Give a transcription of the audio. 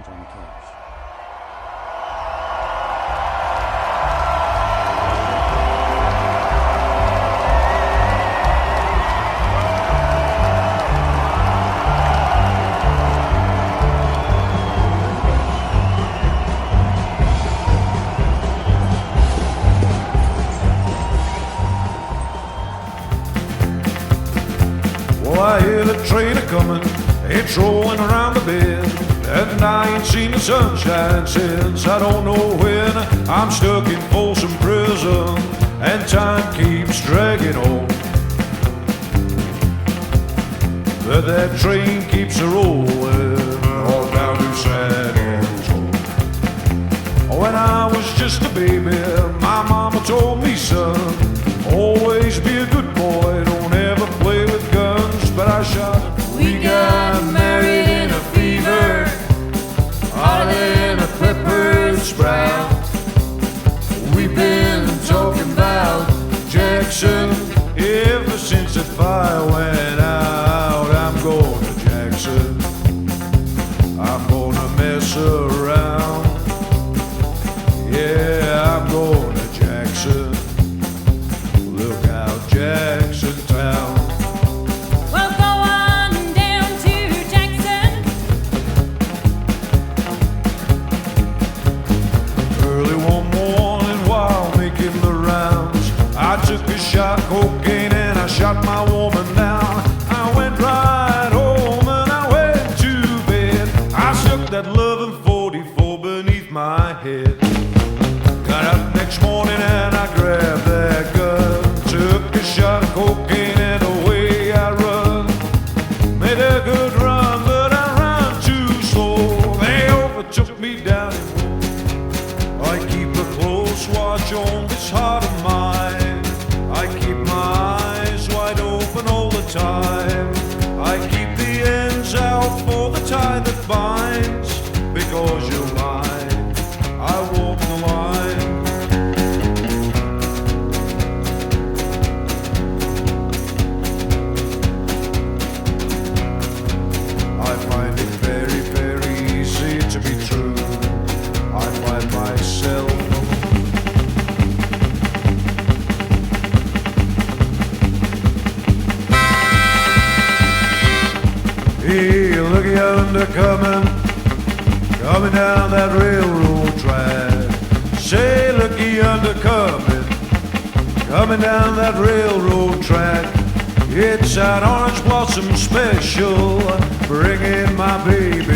Johnny Cash. Well, I hear the train a-comin', it's rolling around the bend, and I ain't seen the sunshine since I don't know when. I'm stuck in Folsom Prison, and time keeps dragging on, but that train keeps a-rolling all down to San Antonio. When I was just a baby, my mama told me, son, always be a good boy, don't ever play with guns. But I shot. We got married in a fever, hotter than a pepper sprout. We've been talking about Jackson ever since that fire went out. I'm going to Jackson, I'm gonna mess around. Yeah, I'm going to Jackson. Look out, Jackson Town. Well, go on down to Jackson. Early one morning while making the rounds, I took a shot of cocaine and I shot my woman down. I went right home and I went to bed. I stuck that loving 44 beneath my head. Got up next morning and I grabbed that gun, took a shot of cocaine and away I run. Made a good run, but I ran too slow. They overtook me down in Wood. I keep a close watch on this heart of mine. I keep my eyes wide open all the time. I keep the ends out for the tie that binds. Because you're mine, I walk the line. I find it very, very easy to be true. I find myself hey, look yonder coming down that railroad track. Say, look yonder coming down that railroad track. It's that orange blossom special, bringing my baby